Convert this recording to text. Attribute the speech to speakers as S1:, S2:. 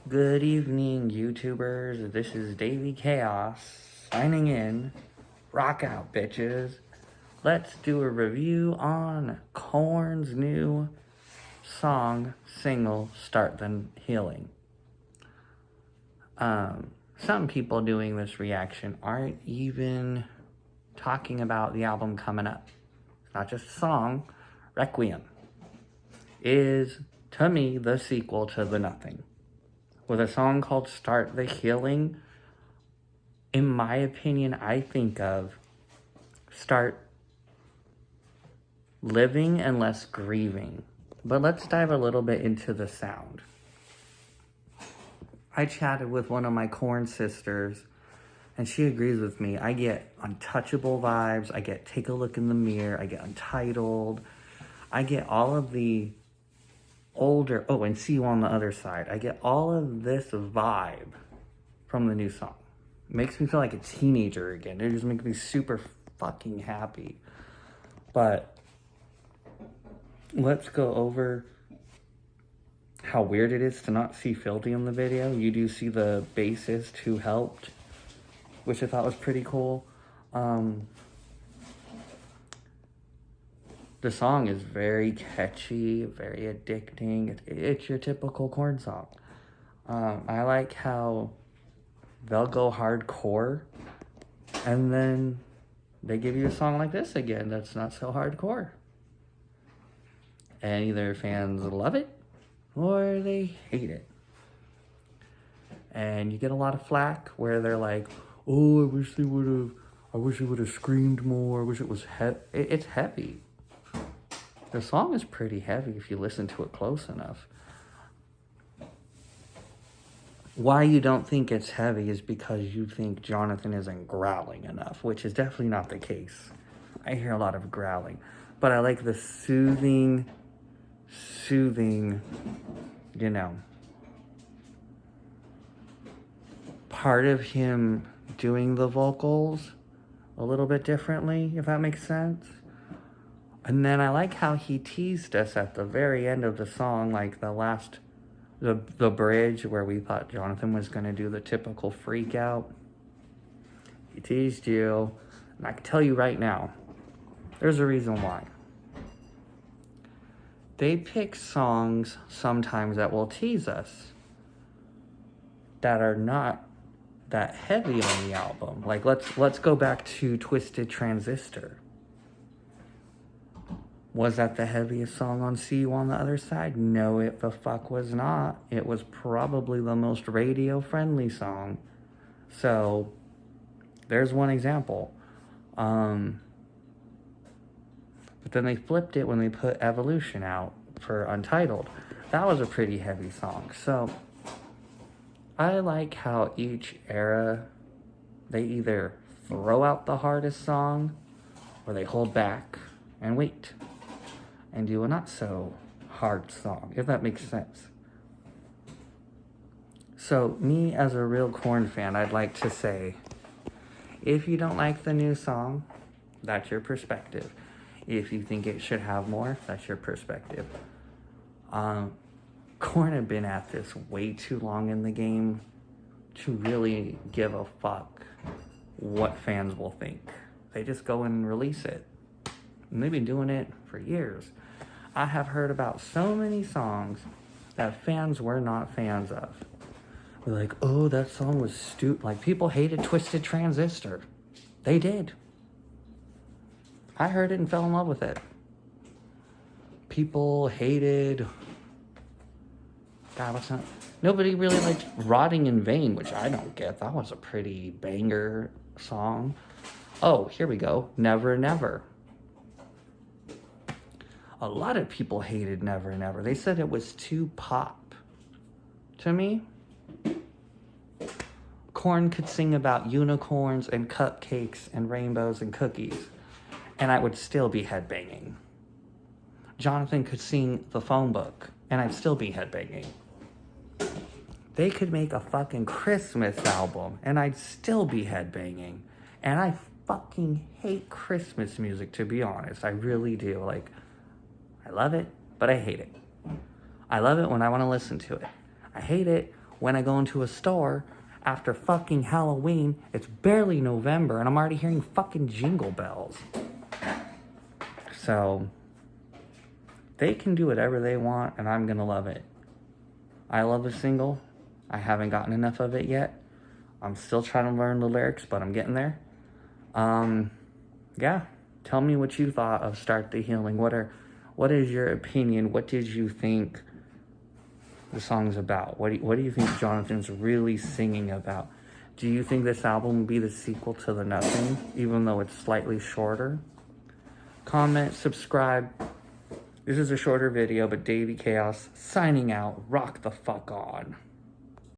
S1: Good evening, YouTubers. This is Davey Chaos signing in. Rock out, bitches. Let's do a review on KoRn's new single, Start the Healing. Some people doing this reaction aren't even talking about the album coming up. It's not just a song. Requiem is, to me, the sequel to The Nothing. With a song called Start the Healing, in my opinion, I think of start living and less grieving. But let's dive a little bit into the sound. I chatted with one of my KoRn sisters, and she agrees with me. I get Untouchable vibes, I get Take a Look in the Mirror, I get Untitled, I get all of the older, and See You on the Other Side. I get all of this vibe from the new song. It makes me feel like a teenager again. It just makes me super fucking happy. But let's go over how weird it is to not see Filthy in the video. You do see the bassist who helped, which I thought was pretty cool. The song is very catchy, very addicting. It's your typical KoRn song. I like how they'll go hardcore, and then they give you a song like this again that's not so hardcore. And either fans love it, or they hate it. And you get a lot of flack where they're like, oh, I wish it would have screamed more, I wish it was it's heavy. The song is pretty heavy if you listen to it close enough. Why you don't think it's heavy is because you think Jonathan isn't growling enough, which is definitely not the case. I hear a lot of growling, but I like the soothing, part of him doing the vocals a little bit differently, if that makes sense. And then I like how he teased us at the very end of the song, like the bridge where we thought Jonathan was going to do the typical freak out. He teased you, and I can tell you right now, there's a reason why. They pick songs sometimes that will tease us that are not that heavy on the album. Like let's go back to Twisted Transistor. Was that the heaviest song on See You on the Other Side? No, it the fuck was not. It was probably the most radio-friendly song. So, there's one example. But then they flipped it when they put Evolution out for Untitled. That was a pretty heavy song. So, I like how each era, they either throw out the hardest song, or they hold back and wait and do a not so hard song, if that makes sense. So me as a real KoRn fan, I'd like to say, if you don't like the new song, that's your perspective. If you think it should have more, that's your perspective. KoRn have been at this way too long in the game to really give a fuck what fans will think. They just go and release it. And they've been doing it for years. I have heard about so many songs that fans were not fans of. They're like, oh, that song was stupid. Like, people hated Twisted Transistor. They did. I heard it and fell in love with it. People hated... God, what's that? Nobody really liked Rotting in Vain, which I don't get. That was a pretty banger song. Oh, here we go. Never Never. A lot of people hated Never Never. They said it was too pop. To me, KoRn could sing about unicorns and cupcakes and rainbows and cookies, and I would still be headbanging. Jonathan could sing The Phone Book, and I'd still be headbanging. They could make a fucking Christmas album, and I'd still be headbanging. And I fucking hate Christmas music, to be honest. I really do. Like, I love it, but I hate it. I love it when I want to listen to it. I hate it when I go into a store after fucking Halloween. It's barely November and I'm already hearing fucking jingle bells. So they can do whatever they want and I'm gonna love it. I love the single. I haven't gotten enough of it yet. I'm still trying to learn the lyrics, but I'm getting there. Yeah, tell me what you thought of Start the Healing. What is your opinion? What did you think the song's about? What do you think Jonathan's really singing about? Do you think this album will be the sequel to The Nothing, even though it's slightly shorter? Comment, subscribe. This is a shorter video, but Davey Chaos signing out. Rock the fuck on.